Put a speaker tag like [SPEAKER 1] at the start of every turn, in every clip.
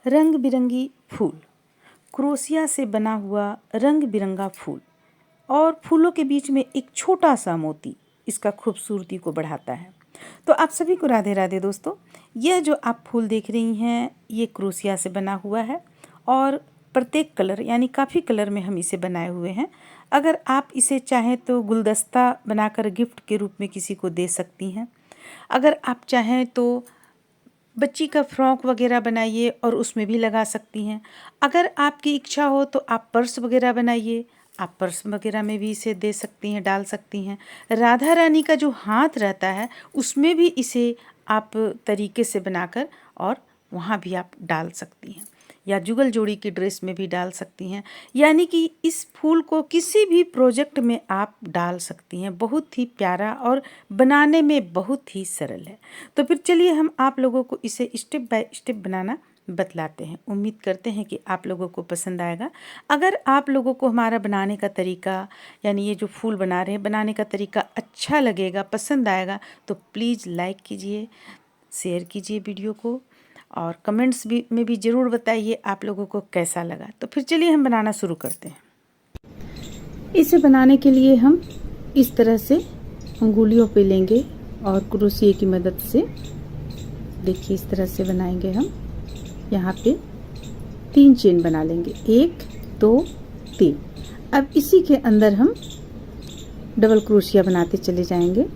[SPEAKER 1] रंग बिरंगी फूल, क्रोशिया से बना हुआ रंग बिरंगा फूल और फूलों के बीच में एक छोटा सा मोती इसका खूबसूरती को बढ़ाता है। तो आप सभी को राधे राधे दोस्तों। यह जो आप फूल देख रही हैं ये क्रोशिया से बना हुआ है और प्रत्येक कलर यानी काफ़ी कलर में हम इसे बनाए हुए हैं। अगर आप इसे चाहें तो गुलदस्ता बनाकर गिफ्ट के रूप में किसी को दे सकती हैं। अगर आप चाहें तो बच्ची का फ्रॉक वगैरह बनाइए और उसमें भी लगा सकती हैं। अगर आपकी इच्छा हो तो आप पर्स वगैरह बनाइए, आप पर्स वगैरह में भी इसे दे सकती हैं, डाल सकती हैं। राधा रानी का जो हाथ रहता है उसमें भी इसे आप तरीके से बनाकर और वहाँ भी आप डाल सकती हैं, या जुगल जोड़ी की ड्रेस में भी डाल सकती हैं। यानी कि इस फूल को किसी भी प्रोजेक्ट में आप डाल सकती हैं। बहुत ही प्यारा और बनाने में बहुत ही सरल है। तो फिर चलिए हम आप लोगों को इसे स्टेप बाय स्टेप बनाना बतलाते हैं। उम्मीद करते हैं कि आप लोगों को पसंद आएगा। अगर आप लोगों को हमारा बनाने का तरीका यानी ये जो फूल बना रहे हैं बनाने का तरीका अच्छा लगेगा, पसंद आएगा, तो प्लीज़ लाइक कीजिए, शेयर कीजिए वीडियो को और कमेंट्स में भी ज़रूर बताइए आप लोगों को कैसा लगा। तो फिर चलिए हम बनाना शुरू करते हैं। इसे बनाने के लिए हम इस तरह से अंगुलियों पे लेंगे और क्रोशिया की मदद से देखिए इस तरह से बनाएंगे। हम यहाँ पे 3 चेन बना लेंगे, 1 2 3। अब इसी के अंदर हम डबल क्रोशिया बनाते चले जाएंगे।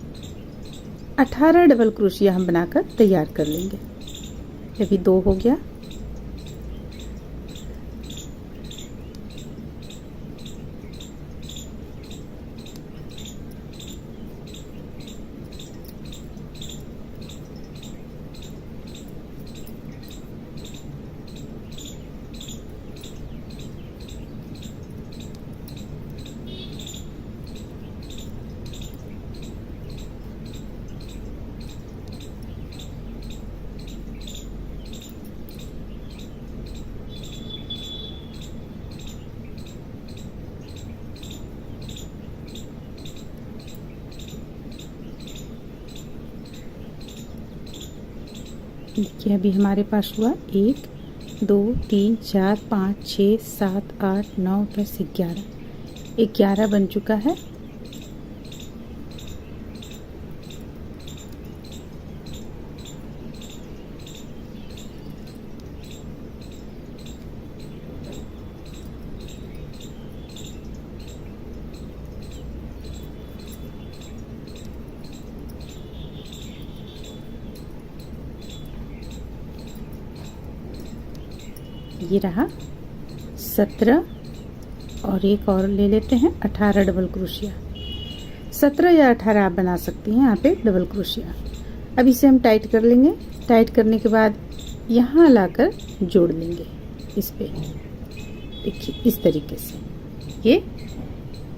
[SPEAKER 1] 18 डबल क्रोशिया हम बनाकर तैयार कर लेंगे। अभी 2 हो गया, देखिए अभी हमारे पास हुआ 1 2 3 4 5 6 7 8 9 10 11 बन चुका है। ये रहा 17 और एक और ले लेते हैं 18 डबल क्रोशिया। 17 या 18 आप बना सकती हैं यहाँ पे डबल क्रोशिया। अब इसे हम टाइट कर लेंगे। टाइट करने के बाद यहाँ लाकर जोड़ लेंगे इस पे। देखिए इस तरीके से ये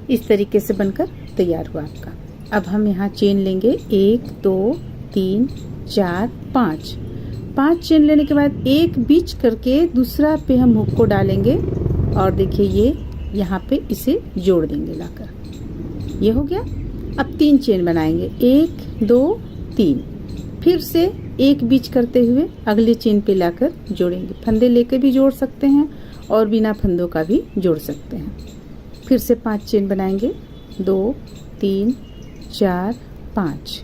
[SPEAKER 1] इस तरीके से बनकर तैयार हुआ आपका। अब हम यहाँ चेन लेंगे 1 2 3 4 5 चेन लेने के बाद एक बीच करके दूसरा पे हम हुक को डालेंगे और देखिए ये यहाँ पे इसे जोड़ देंगे लाकर। ये हो गया। अब 3 चेन बनाएंगे, 1 2 3। फिर से एक बीच करते हुए अगले चेन पे लाकर जोड़ेंगे। फंदे लेके भी जोड़ सकते हैं और बिना फंदों का भी जोड़ सकते हैं। फिर से 5 चेन बनाएंगे, 2 3 4 5।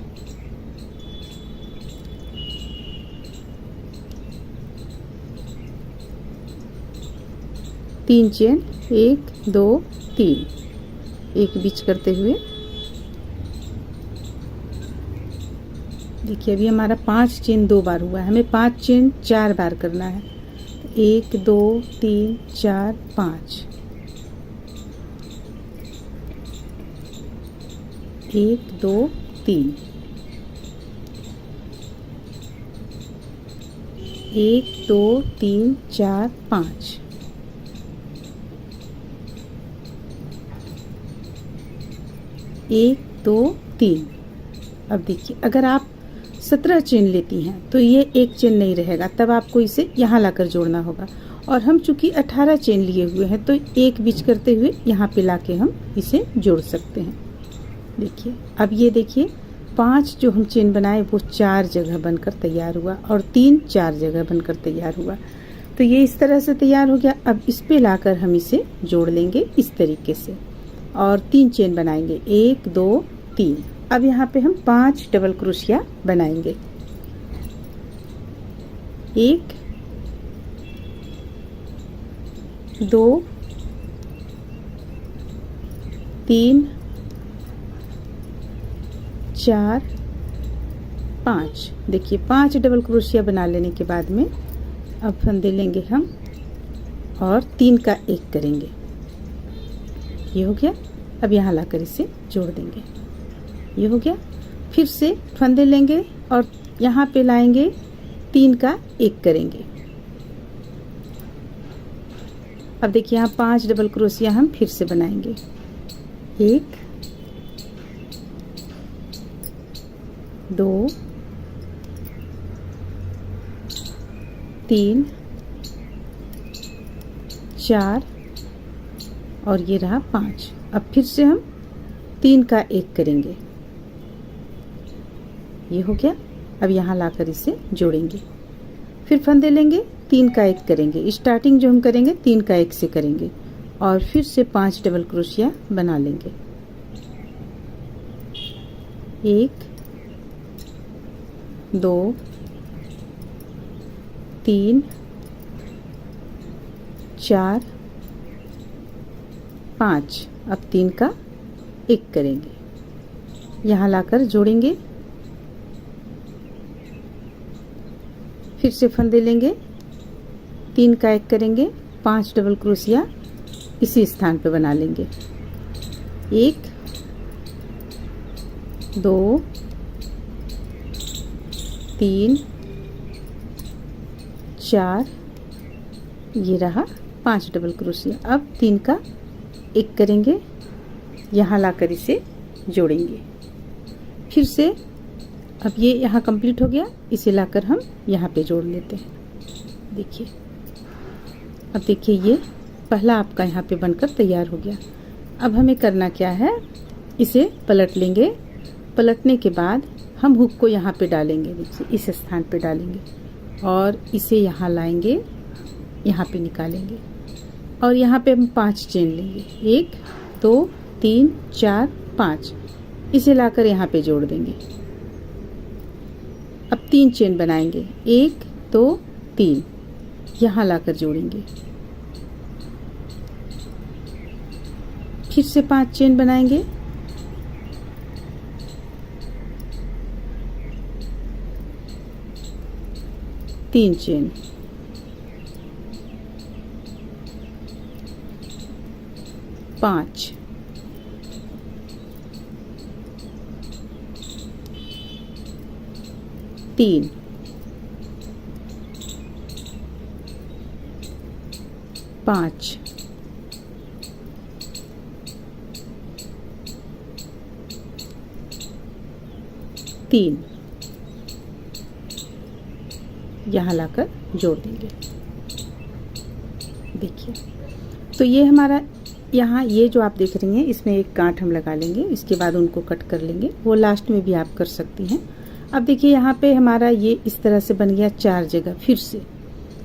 [SPEAKER 1] तीन चेन, 1 2 3, एक बीच करते हुए देखिए अभी हमारा 5 चेन 2 बार हुआ है। हमें 5 चेन 4 बार करना है। 1 2 3 4 5, 1 2 3, 1 2 3 4 5, 1 2 3। अब देखिए अगर आप 17 चेन लेती हैं तो ये एक चेन नहीं रहेगा, तब आपको इसे यहाँ लाकर जोड़ना होगा। और हम चूंकि 18 चेन लिए हुए हैं तो एक बीच करते हुए यहाँ पे लाके हम इसे जोड़ सकते हैं। देखिए अब ये देखिए 5 जो हम चेन बनाए वो 4 जगह बनकर तैयार हुआ और 3 4 जगह बनकर तैयार हुआ। तो ये इस तरह से तैयार हो गया। अब इस पे लाकर हम इसे जोड़ लेंगे इस तरीके से और 3 चेन बनाएंगे, 1 2 3। अब यहाँ पे हम 5 डबल क्रोशिया बनाएंगे, 1 2 3 4 5। देखिए 5 डबल क्रोशिया बना लेने के बाद में अब फंदे लेंगे हम और 3 का 1 करेंगे। ये हो गया। अब यहाँ लाकर इसे जोड़ देंगे, ये हो गया। फिर से फंदे लेंगे और यहाँ पे लाएंगे, 3 का 1 करेंगे। अब देखिए यहाँ 5 डबल क्रोशिया हम फिर से बनाएंगे, 1 2 3 4 और ये रहा 5। अब फिर से हम 3 का 1 करेंगे, ये हो गया। अब यहाँ लाकर इसे जोड़ेंगे, फिर फंदे लेंगे, 3 का 1 करेंगे। स्टार्टिंग जो हम करेंगे 3 का 1 से करेंगे और फिर से 5 डबल क्रोशिया बना लेंगे, 1 2 3 4 5। अब 3 का 1 करेंगे, यहाँ लाकर जोड़ेंगे, फिर से फंदे लेंगे, 3 का 1 करेंगे, 5 डबल क्रोशिया इसी स्थान पे बना लेंगे, 1 2 3 4। ये रहा 5 डबल क्रोशिया। अब 3 का 1 करेंगे, यहाँ लाकर इसे जोड़ेंगे, फिर से अब ये यहाँ कंप्लीट हो गया। इसे लाकर हम यहाँ पे जोड़ लेते हैं। देखिए अब देखिए ये पहला आपका यहाँ पे बनकर तैयार हो गया। अब हमें करना क्या है, इसे पलट लेंगे। पलटने के बाद हम हुक को यहाँ पे डालेंगे, देखिए इस स्थान पे डालेंगे और इसे यहाँ लाएंगे, यहाँ पे निकालेंगे और यहाँ पे हम 5 चेन लेंगे, 1 2 3 4 5। इसे लाकर यहाँ पे जोड़ देंगे। अब 3 चेन बनाएंगे, 1 2 3, यहाँ लाकर जोड़ेंगे, फिर से 5 चेन बनाएंगे, 3 चेन, 5 3 5 3, यहाँ लाकर जोड़ देंगे। देखिए तो ये हमारा यहाँ ये जो आप देख रही हैं इसमें एक गांठ हम लगा लेंगे, इसके बाद उनको कट कर लेंगे, वो लास्ट में भी आप कर सकती हैं। अब देखिए यहाँ पे हमारा ये इस तरह से बन गया 4 जगह। फिर से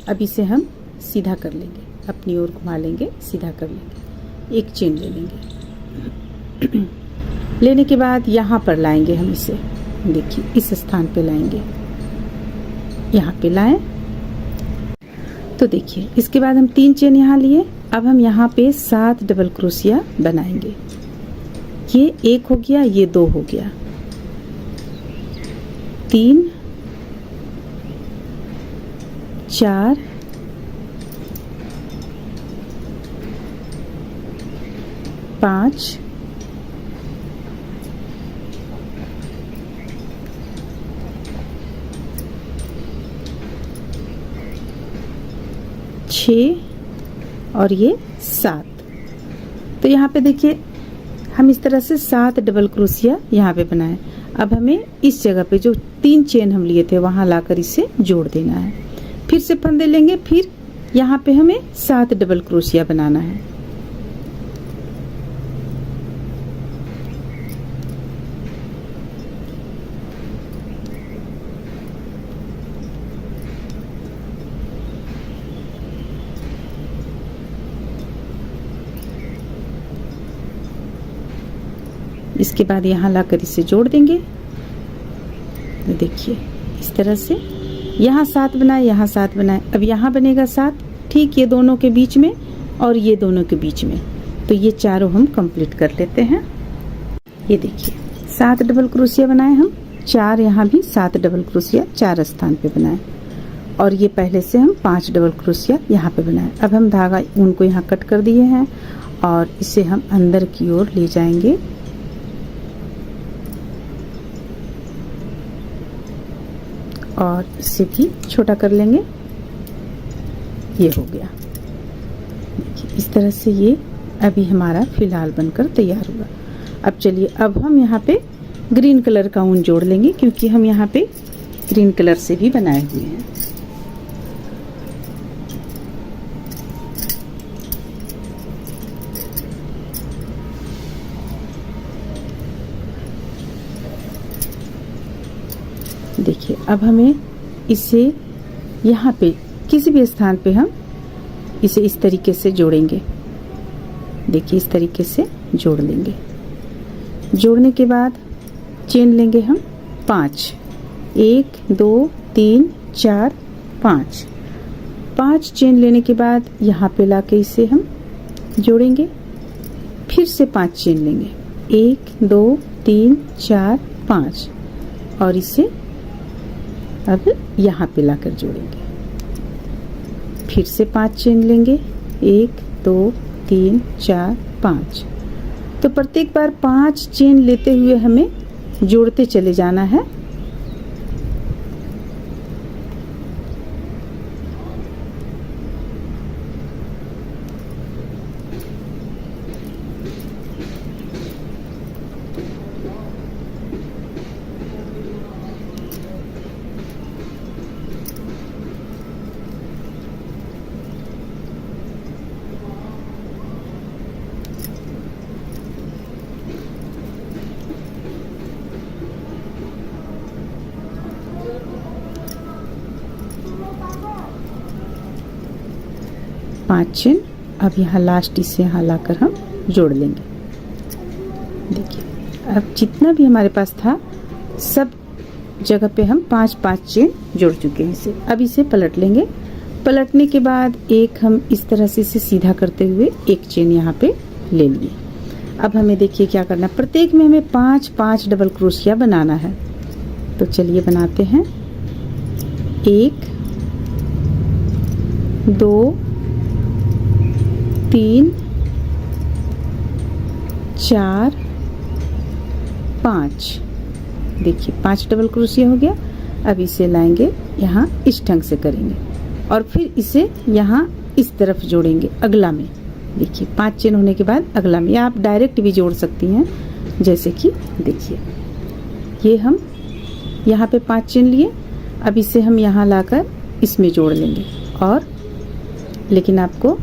[SPEAKER 1] अब इसे हम सीधा कर लेंगे, अपनी ओर घुमा लेंगे, सीधा कर लेंगे, 1 चेन ले लेंगे। लेने के बाद यहाँ पर लाएंगे हम इसे, देखिए इस स्थान पे लाएंगे, यहाँ पे लाएं। तो देखिए इसके बाद हम 3 चेन यहाँ लिए। अब हम यहाँ पे 7 डबल क्रोशिया बनाएंगे। ये 1 हो गया, ये 2 हो गया, 3 4 5 6 और ये 7। तो यहाँ पे देखिए हम इस तरह से 7 डबल क्रोशिया यहाँ पे बनाए। अब हमें इस जगह पे जो 3 चेन हम लिए थे वहां लाकर इसे जोड़ देना है। फिर से फंदे लेंगे, फिर यहाँ पे हमें 7 डबल क्रोशिया बनाना है। इसके बाद यहाँ लाकर इसे जोड़ देंगे। देखिए इस तरह से यहाँ 7 बनाए, यहाँ 7 बनाए। अब यहाँ बनेगा 7, ठीक ये दोनों के बीच में और ये दोनों के बीच में। तो ये चारों हम कंप्लीट कर लेते हैं। ये देखिए 7 डबल क्रोशिया बनाए हम, 4 यहाँ भी 7 डबल क्रोशिया 4 स्थान पे बनाए, और ये पहले से हम 5 डबल क्रोशिया यहाँ पे बनाए। अब हम धागा ऊन को यहाँ कट कर दिए हैं और इसे हम अंदर की ओर ले जाएंगे। और इसे भी छोटा कर लेंगे। ये हो गया। देखिए इस तरह से ये अभी हमारा फिलहाल बनकर तैयार हुआ। अब चलिए, अब हम यहाँ पे ग्रीन कलर का ऊन जोड़ लेंगे, क्योंकि हम यहाँ पे ग्रीन कलर से भी बनाए हुए हैं। देखिए अब हमें इसे यहाँ पे किसी भी स्थान पे हम इसे इस तरीके से जोड़ेंगे। देखिए इस तरीके से जोड़ लेंगे। जोड़ने के बाद चेन लेंगे हम 5, 1 2 3 4 5। 5 चेन लेने के बाद यहाँ पे लाके इसे हम जोड़ेंगे। फिर से 5 चेन लेंगे, 1 2 3 4 5, और इसे अब यहाँ पे लाकर जोड़ेंगे। फिर से 5 चेन लेंगे, 1 2 3 4 5। तो प्रत्येक बार 5 चेन लेते हुए हमें जोड़ते चले जाना है। पाँच चेन अब यहाँ लास्ट इसे यहाँ लाकर हम जोड़ लेंगे। देखिए अब जितना भी हमारे पास था सब जगह पे हम 5-5 चेन जोड़ चुके हैं इसे। अब इसे पलट लेंगे। पलटने के बाद एक हम इस तरह से इसे सीधा करते हुए एक चेन यहाँ पे ले लिए। अब हमें देखिए क्या करना है, प्रत्येक में हमें 5-5 डबल क्रोशिया बनाना है। तो चलिए बनाते हैं। 1 2 3 4 5। देखिए 5 डबल क्रोशिया हो गया। अब इसे लाएंगे यहाँ, इस ढंग से करेंगे और फिर इसे यहाँ इस तरफ जोड़ेंगे अगला में। देखिए 5 चेन होने के बाद अगला में, या आप डायरेक्ट भी जोड़ सकती हैं। जैसे कि देखिए ये हम यहाँ पे 5 चेन लिए, अब इसे हम यहाँ लाकर इसमें जोड़ लेंगे। और लेकिन आपको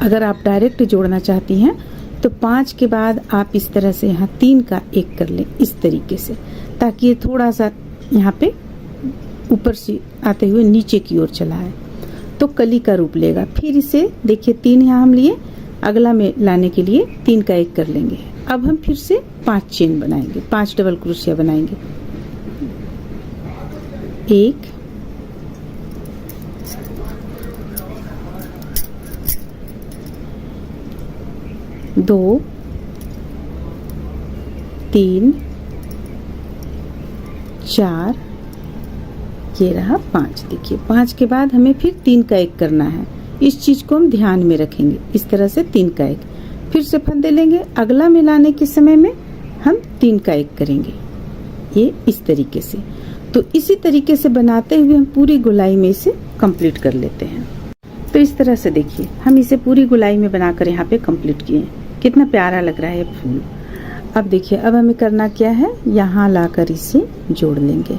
[SPEAKER 1] अगर आप डायरेक्ट जोड़ना चाहती हैं तो 5 के बाद आप इस तरह से यहाँ 3 का 1 कर लें इस तरीके से, ताकि ये थोड़ा सा यहाँ पे ऊपर से आते हुए नीचे की ओर चला है तो कली का रूप लेगा। फिर इसे देखिए 3 यहाँ हम लिए, अगला में लाने के लिए 3 का 1 कर लेंगे। अब हम फिर से 5 चेन बनाएंगे, 5 डबल क्रोशिया बनाएंगे। 1 2 3 4, ये रहा 5। देखिए 5 के बाद हमें फिर 3 का 1 करना है। इस चीज को हम ध्यान में रखेंगे। इस तरह से 3 का 1 फिर से फंदे लेंगे। अगला में लाने के समय में हम 3 का 1 करेंगे, ये इस तरीके से। तो इसी तरीके से बनाते हुए हम पूरी गोलाई में इसे कंप्लीट कर लेते हैं। तो इस तरह से देखिए हम इसे पूरी गोलाई में बनाकर यहाँ पे कंप्लीट किए। कितना प्यारा लग रहा है ये फूल। अब देखिए अब हमें करना क्या है, यहाँ लाकर इसे जोड़ लेंगे।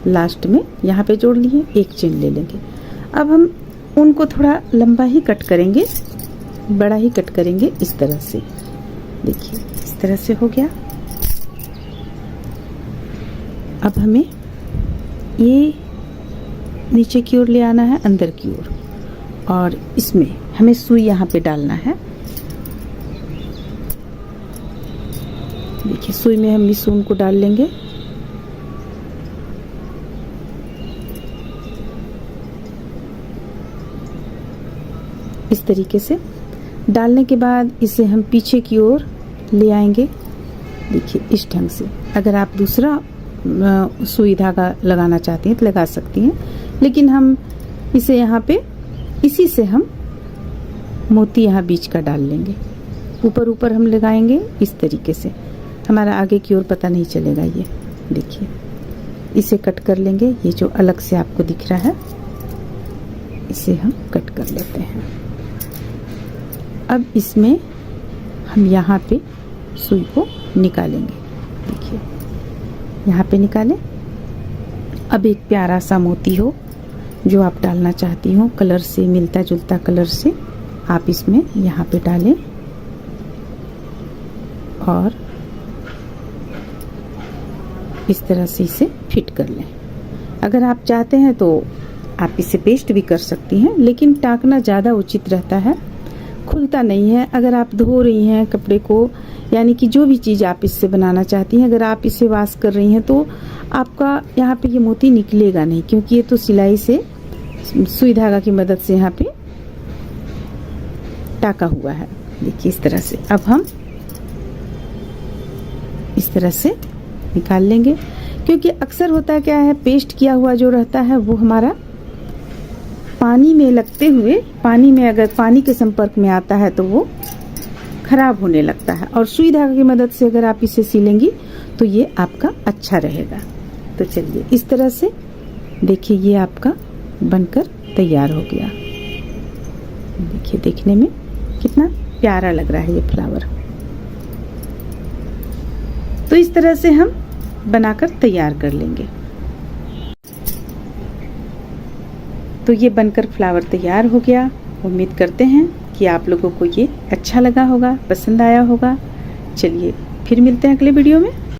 [SPEAKER 1] लास्ट में यहाँ पे जोड़ लिए, 1 चेन ले लेंगे। अब हम उनको थोड़ा लंबा ही कट करेंगे, बड़ा ही कट करेंगे इस तरह से। देखिए इस तरह से हो गया। अब हमें ये नीचे की ओर ले आना है, अंदर की ओर, और इसमें हमें सुई यहाँ पे डालना है। देखिए सुई में हम इस ऊन को डाल लेंगे। इस तरीके से डालने के बाद इसे हम पीछे की ओर ले आएंगे। देखिए इस ढंग से। अगर आप दूसरा सुई धागा लगाना चाहती हैं तो लगा सकती हैं, लेकिन हम इसे यहाँ पे इसी से हम मोती यहाँ बीच का डाल लेंगे। ऊपर ऊपर हम लगाएंगे इस तरीके से, हमारा आगे की ओर पता नहीं चलेगा। ये देखिए इसे कट कर लेंगे। ये जो अलग से आपको दिख रहा है इसे हम कट कर लेते हैं। अब इसमें हम यहाँ पे सुई को निकालेंगे। देखिए यहाँ पे निकालें। अब एक प्यारा सा मोती हो जो आप डालना चाहती हो, कलर से मिलता जुलता कलर से आप इसमें यहाँ पे डालें और इस तरह से इसे फिट कर लें। अगर आप चाहते हैं तो आप इसे पेस्ट भी कर सकती हैं, लेकिन टाँकना ज़्यादा उचित रहता है, खुलता नहीं है। अगर आप धो रही हैं कपड़े को, यानी कि जो भी चीज़ आप इससे बनाना चाहती हैं, अगर आप इसे वॉश कर रही हैं तो आपका यहाँ पे ये मोती निकलेगा नहीं, क्योंकि ये तो सिलाई से सुई धागा की मदद से यहाँ पे टाका हुआ है। देखिए इस तरह से। अब हम इस तरह से निकाल लेंगे, क्योंकि अक्सर होता क्या है, पेस्ट किया हुआ जो रहता है वो हमारा पानी में लगते हुए, पानी में अगर पानी के संपर्क में आता है तो वो खराब होने लगता है, और सुई धागे की मदद से अगर आप इसे सिलेंगी तो ये आपका अच्छा रहेगा। तो चलिए इस तरह से देखिए ये आपका बनकर तैयार हो गया। देखिए देखने में कितना प्यारा लग रहा है ये फ्लावर। तो इस तरह से हम बनाकर तैयार कर लेंगे। तो ये बनकर फ्लावर तैयार हो गया। उम्मीद करते हैं कि आप लोगों को ये अच्छा लगा होगा, पसंद आया होगा। चलिए फिर मिलते हैं अगले वीडियो में।